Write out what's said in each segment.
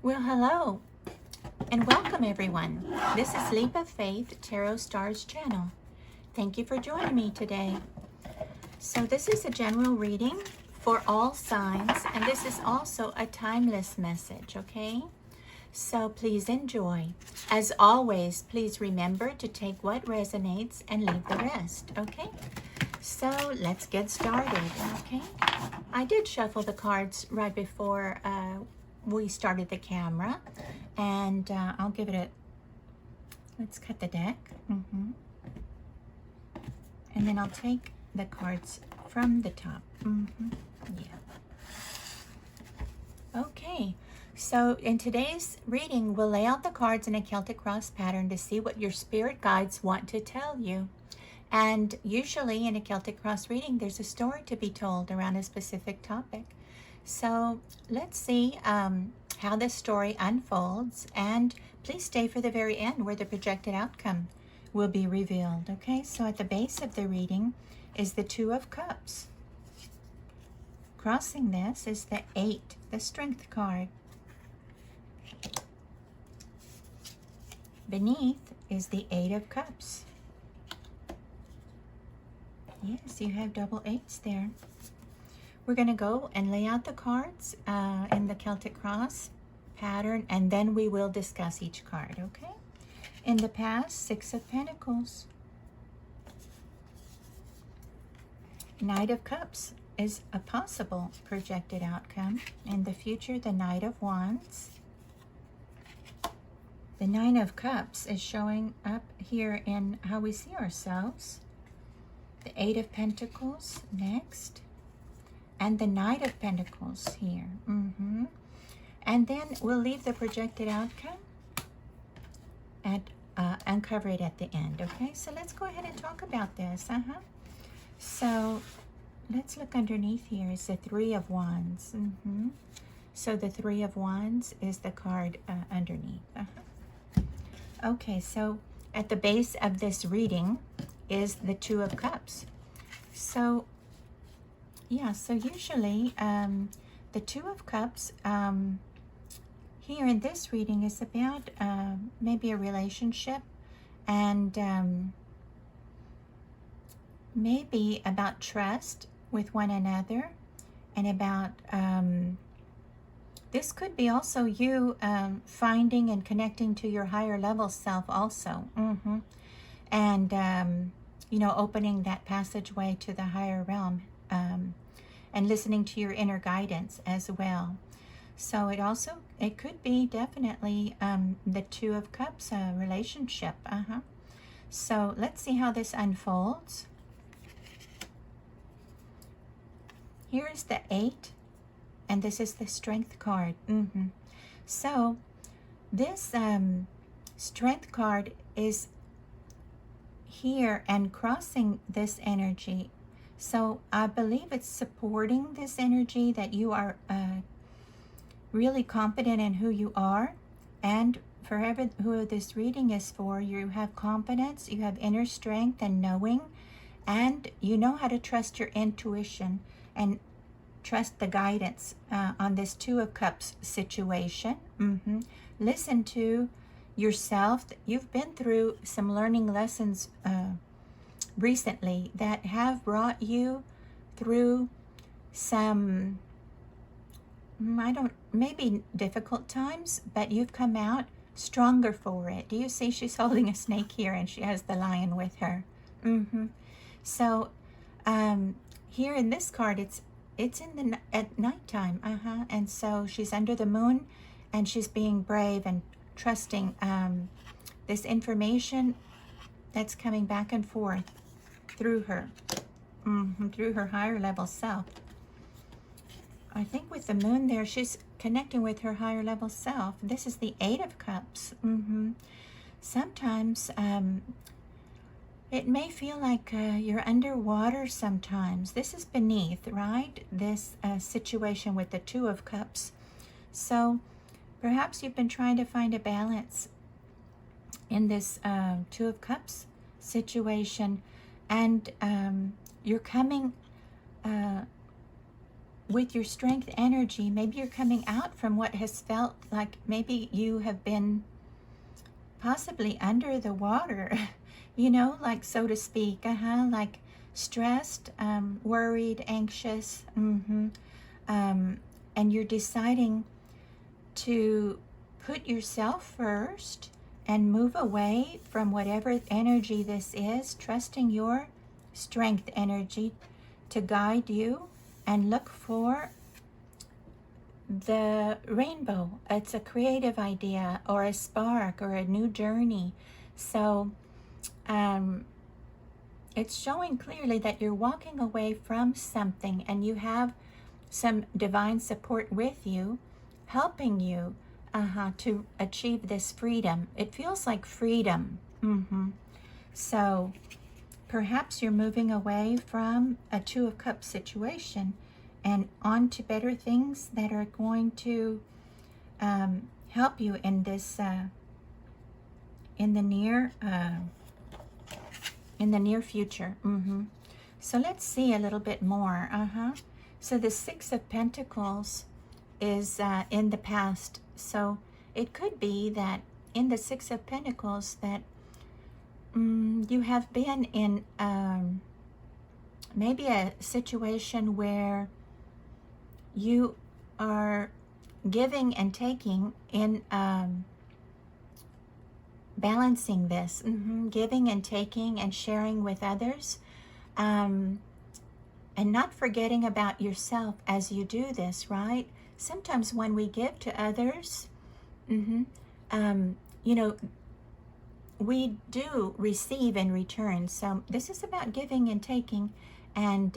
Well, hello and welcome everyone. This is Leap of Faith Tarot Stars channel. Thank you for joining me today. So this is a general reading for all signs, and this is also a timeless message, okay? So please enjoy. As always, please remember to take what resonates and leave the rest, okay? So let's get started, okay? I did shuffle the cards right before we started the camera, and I'll give it a, let's cut the deck, and then I'll take the cards from the top. Yeah. Okay, so in today's reading, we'll lay out the cards in a Celtic cross pattern to see what your spirit guides want to tell you. And usually in a Celtic cross reading, there's a story to be told around a specific topic. So let's see how this story unfolds, and please stay for the very end where the projected outcome will be revealed. Okay, so at the base of the reading is the Two of Cups. Crossing this is the 8, the Strength card. Beneath is the 8 of Cups. Yes, you have double 8s there. We're going to go and lay out the cards in the Celtic cross pattern, and then we will discuss each card, okay? In the past, 6 of Pentacles. Knight of Cups is a possible projected outcome. In the future, the Knight of Wands. The Nine of Cups is showing up here in how we see ourselves. The 8 of Pentacles next. And the Knight of Pentacles here. And then we'll leave the projected outcome and uncover it at the end, okay? So let's go ahead and talk about this. So let's look underneath here. It's the 3 of Wands. So the 3 of Wands is the card underneath. Okay, so at the base of this reading is the 2 of Cups. So yeah, so usually the 2 of Cups here in this reading is about maybe a relationship, and maybe about trust with one another, and about this could be also you finding and connecting to your higher level self also, and you know, opening that passageway to the higher realm, and listening to your inner guidance as well. So it could be definitely the 2 of Cups relationship. So let's see how this unfolds. Here is the 8, and this is the Strength card. So this Strength card is here and crossing this energy. So I believe it's supporting this energy, that you are really confident in who you are. And for who this reading is for, you have confidence, you have inner strength and knowing, and you know how to trust your intuition and trust the guidance on this 2 of Cups situation. Listen to yourself. You've been through some learning lessons recently that have brought you through some, maybe difficult times, but you've come out stronger for it. Do you see she's holding a snake here, and she has the lion with her? So here in this card, it's at nighttime, and so she's under the moon, and she's being brave and trusting this information that's coming back and forth through her, through her higher level self. I think with the moon there, she's connecting with her higher level self. This is the 8 of Cups. Sometimes it may feel like you're underwater sometimes. This is beneath, right? This situation with the 2 of Cups. So perhaps you've been trying to find a balance in this 2 of Cups situation, and you're coming with your strength energy, maybe you're coming out from what has felt like maybe you have been possibly under the water, you know, like, so to speak, like stressed, worried, anxious, and you're deciding to put yourself first and move away from whatever energy this is, trusting your strength energy to guide you, and look for the rainbow. It's a creative idea or a spark or a new journey. So it's showing clearly that you're walking away from something, and you have some divine support with you, helping you to achieve this freedom. It feels like freedom. So perhaps you're moving away from a Two of Cups situation and on to better things that are going to help you in this in the near future. So let's see a little bit more. So the Six of Pentacles is in the past. So it could be that in the Six of Pentacles that you have been in maybe a situation where you are giving and taking in balancing this, giving and taking and sharing with others, and not forgetting about yourself as you do this, right? Sometimes when we give to others, you know, we do receive in return. So this is about giving and taking, and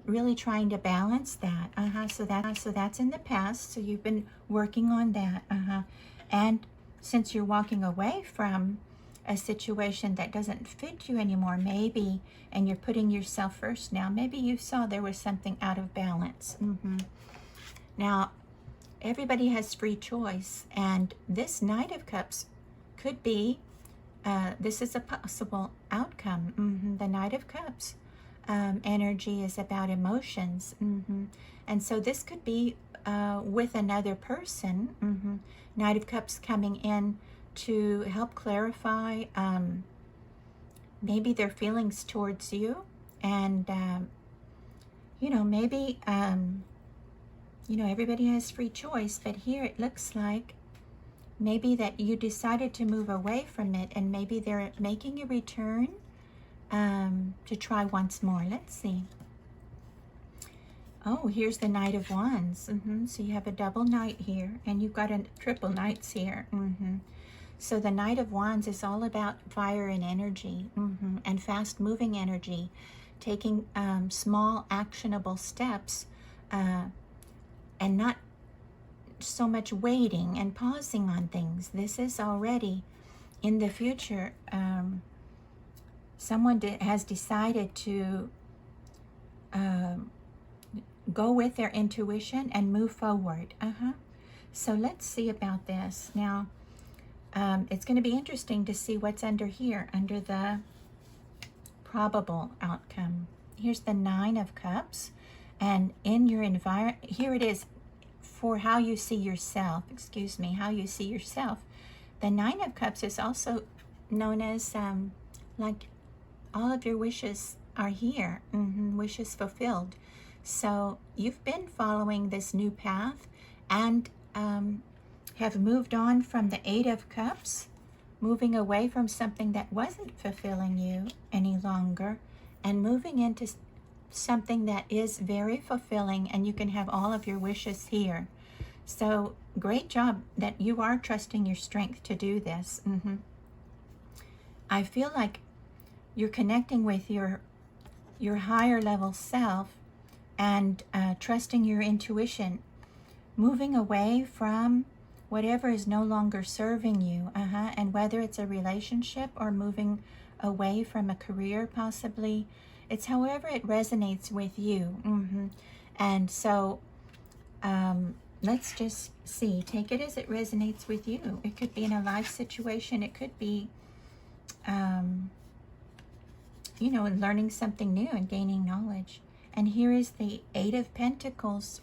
really trying to balance that. So that's in the past. So you've been working on that. And since you're walking away from a situation that doesn't fit you anymore, maybe, and you're putting yourself first now, maybe you saw there was something out of balance. Now, everybody has free choice, and this Knight of Cups could be, this is a possible outcome. The Knight of Cups energy is about emotions. And so this could be with another person. Knight of Cups coming in to help clarify maybe their feelings towards you, and you know, maybe you know, everybody has free choice, but here it looks like maybe that you decided to move away from it, and maybe they're making a return to try once more. Let's see. Oh, here's the Knight of Wands. So you have a double Knight here, and you've got a triple Knights here. So the Knight of Wands is all about fire and energy, and fast-moving energy, taking small, actionable steps, and not so much waiting and pausing on things. This is already in the future. Someone has decided to go with their intuition and move forward. So let's see about this. Now, it's going to be interesting to see what's under here, under the probable outcome. Here's the Nine of Cups, and in your environment, here it is for how you see yourself, how you see yourself. The Nine of Cups is also known as like all of your wishes are here, wishes fulfilled. So you've been following this new path, and have moved on from the Eight of Cups, moving away from something that wasn't fulfilling you any longer, and moving into something that is very fulfilling, and you can have all of your wishes here. So great job that you are trusting your strength to do this. I feel like you're connecting with your higher level self, and trusting your intuition, moving away from whatever is no longer serving you, and whether it's a relationship or moving away from a career, possibly, it's however it resonates with you. And so let's just see, take it as it resonates with you. It could be in a life situation, it could be you know, learning something new and gaining knowledge. And here is the Eight of Pentacles.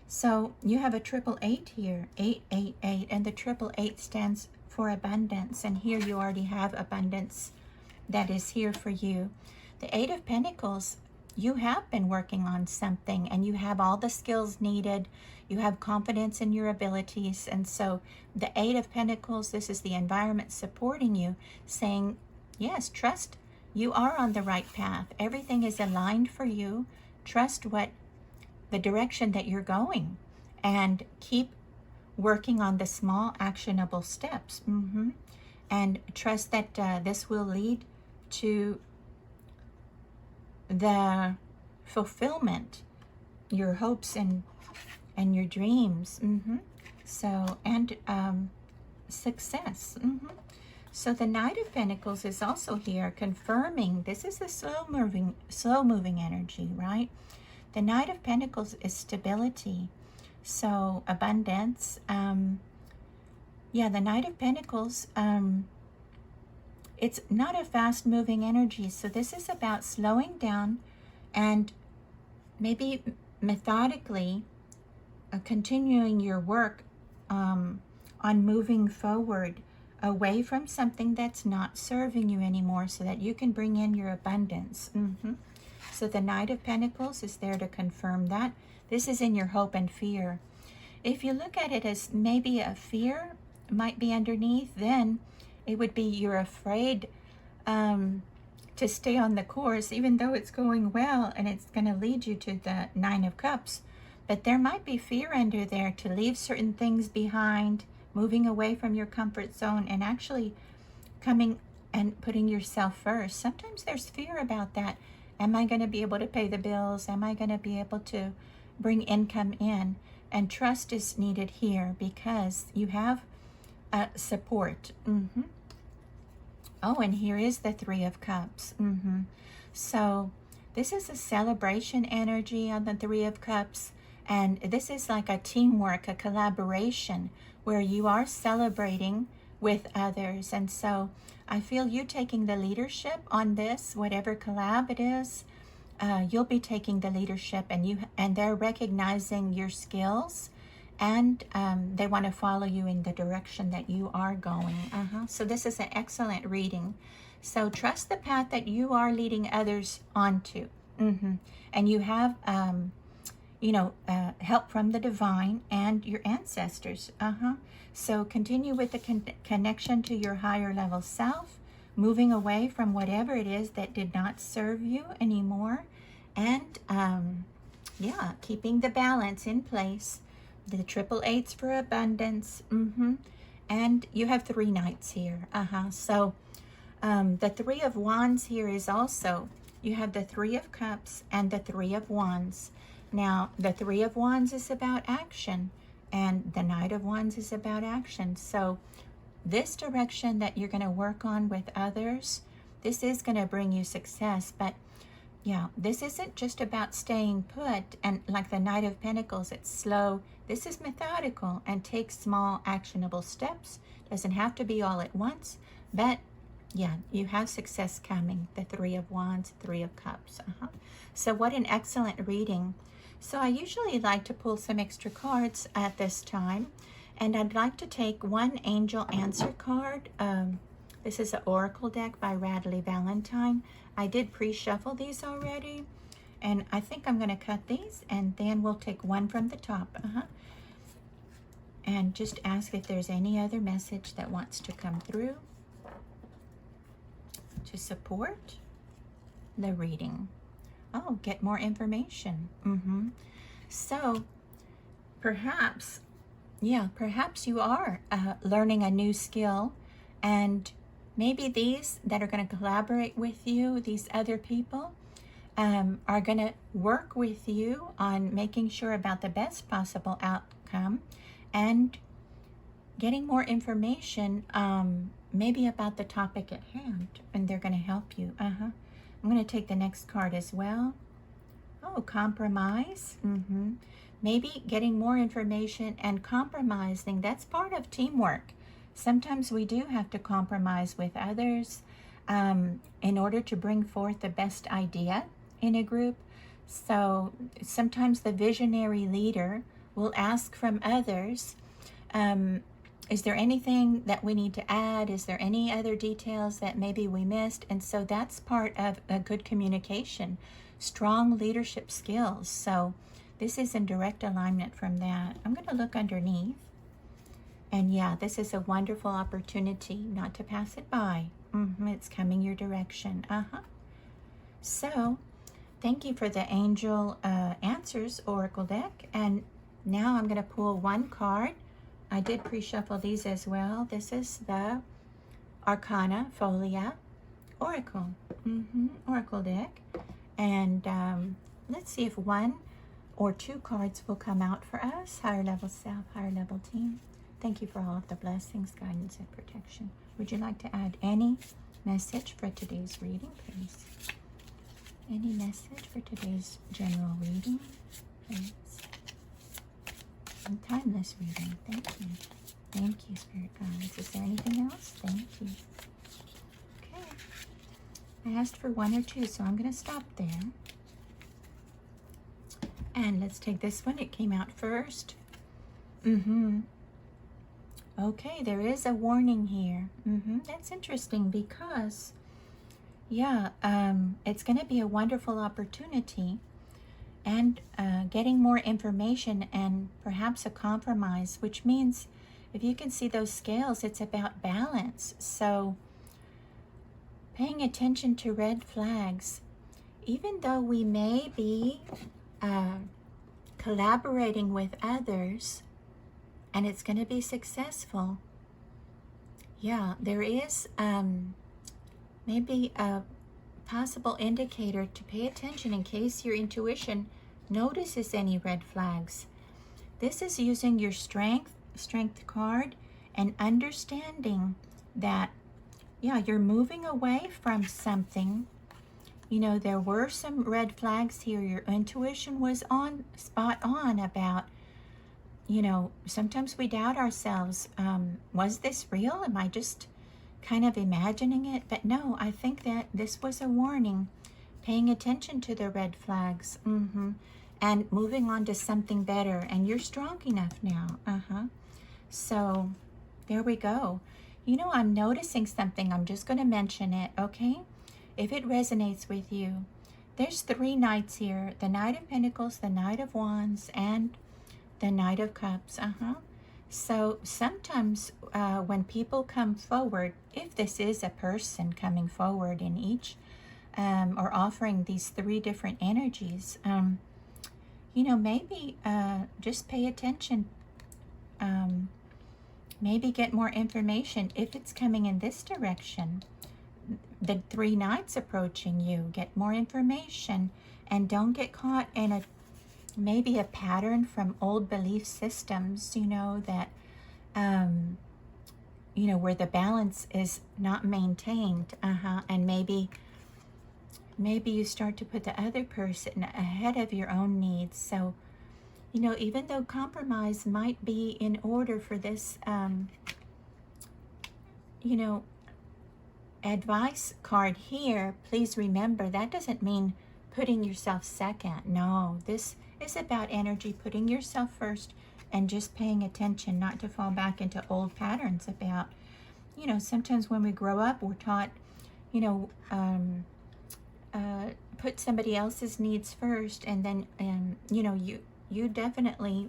So you have a 888 here, 888, and the 888 stands for abundance. And here you already have abundance that is here for you. The Eight of Pentacles, you have been working on something and you have all the skills needed. You have confidence in your abilities. And so the Eight of Pentacles, this is the environment supporting you, saying, yes, trust, you are on the right path. Everything is aligned for you. Trust the direction that you're going, and keep working on the small actionable steps. And trust that this will lead to the fulfillment, your hopes and your dreams. So, and success. So the Knight of Pentacles is also here, confirming this is a slow moving energy, right? The Knight of Pentacles is stability, so abundance. Yeah, the Knight of Pentacles, it's not a fast-moving energy, so this is about slowing down and maybe methodically continuing your work on moving forward away from something that's not serving you anymore, so that you can bring in your abundance. So the Knight of Pentacles is there to confirm that. This is in your hope and fear. If you look at it as maybe a fear might be underneath, then it would be you're afraid to stay on the course, even though it's going well and it's going to lead you to the Nine of Cups. But there might be fear under there to leave certain things behind, moving away from your comfort zone and actually coming and putting yourself first. Sometimes there's fear about that. Am I going to be able to pay the bills? Am I going to be able to bring income in? And trust is needed here because you have support. Oh, and here is the Three of Cups. So this is a celebration energy on the Three of Cups. And this is like a teamwork, a collaboration, where you are celebrating with others. And so I feel you taking the leadership on this, whatever collab it is, you'll be taking the leadership, and they're recognizing your skills, and they want to follow you in the direction that you are going. So this is an excellent reading. So trust the path that you are leading others onto. And you have help from the divine and your ancestors. So continue with the connection to your higher level self, moving away from whatever it is that did not serve you anymore, and yeah, keeping the balance in place. The 888s for abundance. And you have 3 knights here. So the Three of Wands here is also, you have the Three of Cups and the Three of Wands. Now, the Three of Wands is about action, and the Knight of Wands is about action. So this direction that you're going to work on with others, this is going to bring you success. But yeah, this isn't just about staying put, and like the Knight of Pentacles, it's slow. This is methodical and takes small actionable steps. Doesn't have to be all at once, but yeah, you have success coming. The Three of Wands, Three of Cups. So what an excellent reading. So I usually like to pull some extra cards at this time, and I'd like to take one angel answer card. This is an oracle deck by Radley Valentine. I did pre-shuffle these already, and I think I'm going to cut these, and then we'll take one from the top. And just ask if there's any other message that wants to come through to support the reading. Oh, get more information. So perhaps, yeah, perhaps you are learning a new skill, and maybe these that are going to collaborate with you, these other people, are going to work with you on making sure about the best possible outcome and getting more information, maybe about the topic at hand, and they're going to help you. I'm going to take the next card as well. Oh, compromise. Maybe getting more information and compromising. That's part of teamwork. Sometimes we do have to compromise with others in order to bring forth the best idea in a group. So sometimes the visionary leader will ask from others, is there anything that we need to add? Is there any other details that maybe we missed? And so that's part of a good communication, strong leadership skills. So this is in direct alignment from that. I'm going to look underneath. And yeah, this is a wonderful opportunity not to pass it by. It's coming your direction. So thank you for the Angel Answers Oracle deck. And now I'm going to pull one card. I did pre-shuffle these as well. This is the Arcana Folia Oracle. Oracle deck. And let's see if one or two cards will come out for us. Higher level self, higher level team. Thank you for all of the blessings, guidance, and protection. Would you like to add any message for today's reading, please? Any message for today's general reading, please? And timeless reading. Thank you. Thank you, Spirit Guides. Is there anything else? Thank you. Okay. I asked for one or two, so I'm going to stop there. And let's take this one. It came out first. Okay, there is a warning here. That's interesting because, yeah, it's going to be a wonderful opportunity, and getting more information and perhaps a compromise, which means if you can see those scales, it's about balance. So paying attention to red flags, even though we may be collaborating with others and it's going to be successful. Yeah, there is maybe a possible indicator to pay attention in case your intuition notices any red flags. This is using your strength card and understanding that, yeah, you're moving away from something. You know, there were some red flags here. Your intuition was spot on about, you know, sometimes we doubt ourselves. Was this real? Am I just kind of imagining it? But no, I think that this was a warning, paying attention to the red flags, and moving on to something better. And you're strong enough now. So there we go. You know, I'm noticing something. I'm just going to mention it, okay? If it resonates with you, there's 3 knights here: the Knight of Pentacles, the Knight of Wands, and the Knight of Cups. So sometimes when people come forward, if this is a person coming forward in each, or offering these 3 different energies, you know, maybe just pay attention. Maybe get more information if it's coming in this direction. The 3 knights approaching you, get more information, and don't get caught in maybe a pattern from old belief systems, you know, that, you know, where the balance is not maintained, and maybe you start to put the other person ahead of your own needs. So, you know, even though compromise might be in order for this, you know, advice card here, please remember that doesn't mean putting yourself second. No, this is about energy, putting yourself first and just paying attention, not to fall back into old patterns about, you know, sometimes when we grow up, we're taught, you know, put somebody else's needs first, and then, you know, you definitely,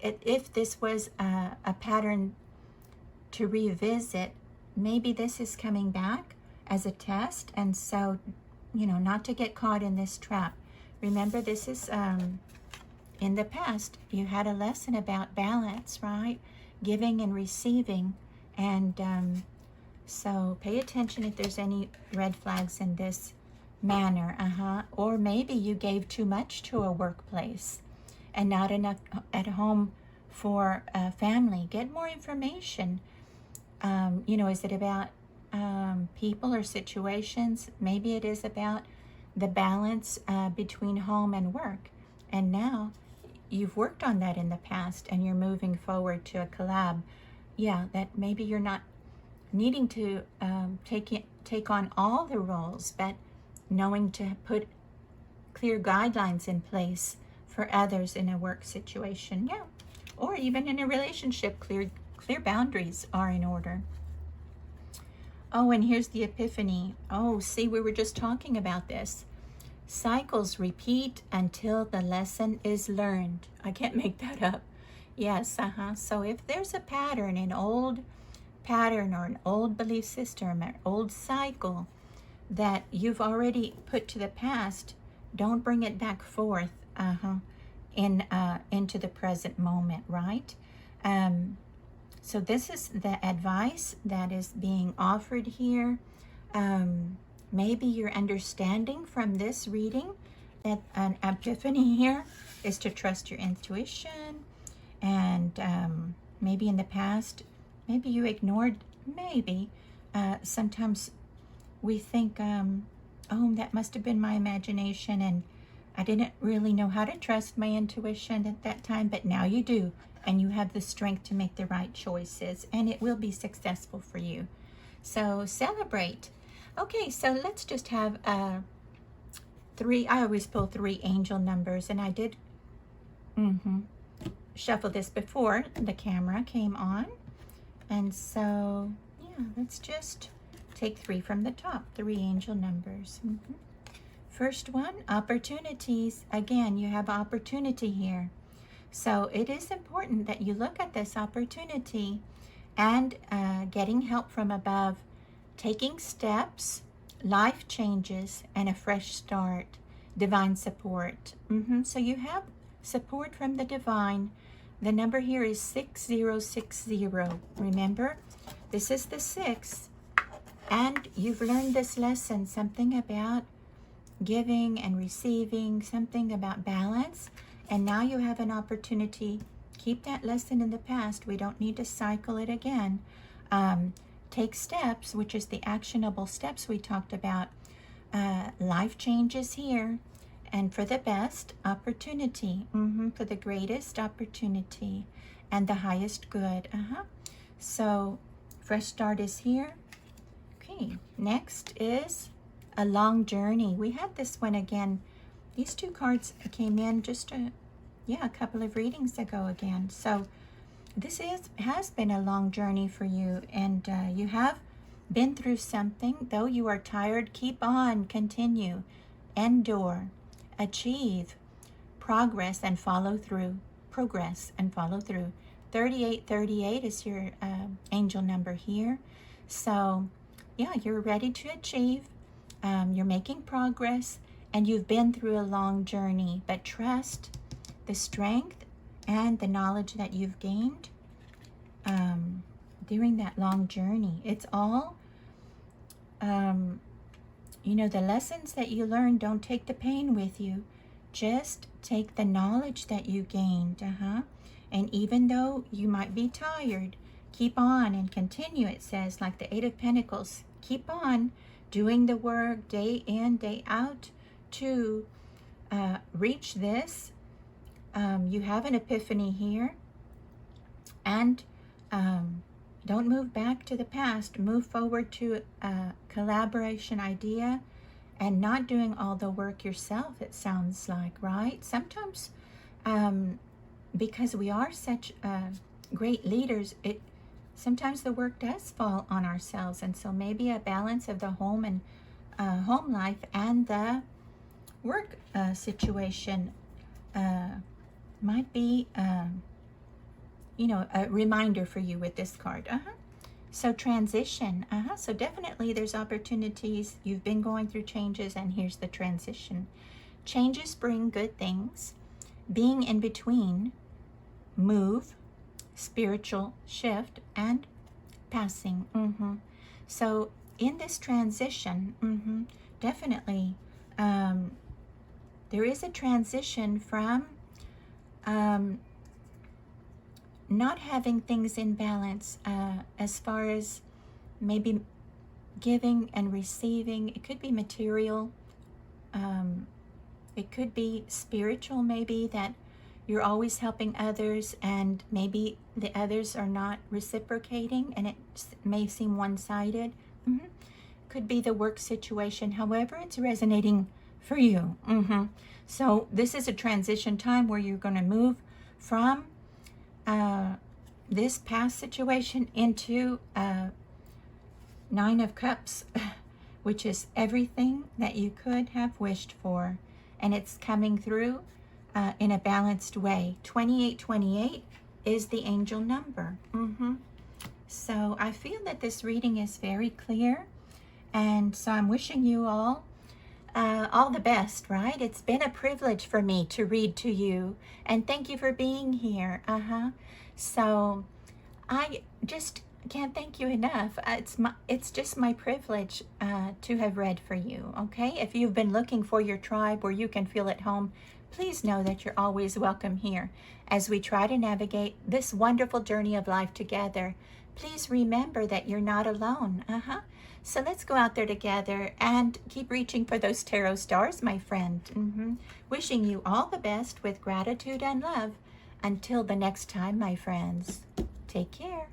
if this was a pattern to revisit, maybe this is coming back as a test. And so, you know, not to get caught in this trap. Remember, this is in the past, you had a lesson about balance, right? Giving and receiving. And so pay attention if there's any red flags in this manner. Or maybe you gave too much to a workplace and not enough at home for family. Get more information. You know, is it about people or situations? Maybe it is about the balance between home and work. And now you've worked on that in the past and you're moving forward to a collab. Yeah, that maybe you're not needing to take on all the roles, but knowing to put clear guidelines in place for others in a work situation. Yeah. Or even in a relationship, clear boundaries are in order. Oh, and here's the epiphany. Oh, see, we were just talking about this. Cycles repeat until the lesson is learned. I can't make that up. Yes, so if there's a pattern, an old pattern or an old belief system or old cycle that you've already put to the past, don't bring it back forth into the present moment, right? So this is the advice that is being offered here. Maybe you're understanding from this reading that an epiphany here is to trust your intuition. And maybe in the past, maybe you ignored, sometimes we think, oh, that must have been my imagination, and I didn't really know how to trust my intuition at that time, but now you do, and you have the strength to make the right choices, and it will be successful for you. So celebrate. Okay, so let's just have three. I always pull 3 angel numbers, and I did shuffle this before the camera came on. And so, yeah, let's just take 3 from the top, 3 angel numbers. First one, opportunities. Again, you have opportunity here. So it is important that you look at this opportunity and getting help from above, taking steps, life changes, and a fresh start, divine support. So you have support from the divine. The number here is 6060. Remember, this is the 6. And you've learned this lesson, something about giving and receiving, something about balance. And now you have an opportunity. Keep that lesson in the past. We don't need to cycle it again. Take steps, which is the actionable steps we talked about. Life changes here. And for the best opportunity, for the greatest opportunity and the highest good. So fresh start is here. Okay, next is a long journey. We had this one again. These 2 cards came in just a couple of readings ago again. So this has been a long journey for you, and you have been through something. Though you are tired, keep on, continue, endure, achieve, progress, and follow through. 3838 is your angel number here. So yeah, you're ready to achieve. You're making progress, and you've been through a long journey, but trust the strength and the knowledge that you've gained during that long journey. It's all, the lessons that you learn, don't take the pain with you. Just take the knowledge that you gained. And even though you might be tired, keep on and continue, it says, like the 8 of Pentacles. Keep on doing the work day in, day out to reach this. You have an epiphany here. And don't move back to the past. Move forward to a collaboration idea and not doing all the work yourself, it sounds like, right? Sometimes because we are such great leaders, sometimes the work does fall on ourselves. And so maybe a balance of the home and home life and the work situation might be a reminder for you with this card. So transition. So definitely there's opportunities. You've been going through changes, and here's the transition. Changes bring good things. Being in between, move, spiritual shift, and passing. So in this transition, definitely there is a transition from not having things in balance as far as maybe giving and receiving. It could be material. It could be spiritual, maybe, that you're always helping others and maybe the others are not reciprocating and it may seem one-sided. Could be the work situation. However it's resonating for you. So this is a transition time where you're going to move from this past situation into Nine of Cups, which is everything that you could have wished for. And it's coming through in a balanced way. 2828 is the angel number. So I feel that this reading is very clear. And so I'm wishing you all the best, right? It's been a privilege for me to read to you. And thank you for being here. So I just can't thank you enough. It's just my privilege to have read for you, okay? If you've been looking for your tribe where you can feel at home, please know that you're always welcome here. As we try to navigate this wonderful journey of life together, please remember that you're not alone. So let's go out there together and keep reaching for those tarot stars, my friend. Wishing you all the best with gratitude and love. Until the next time, my friends, take care.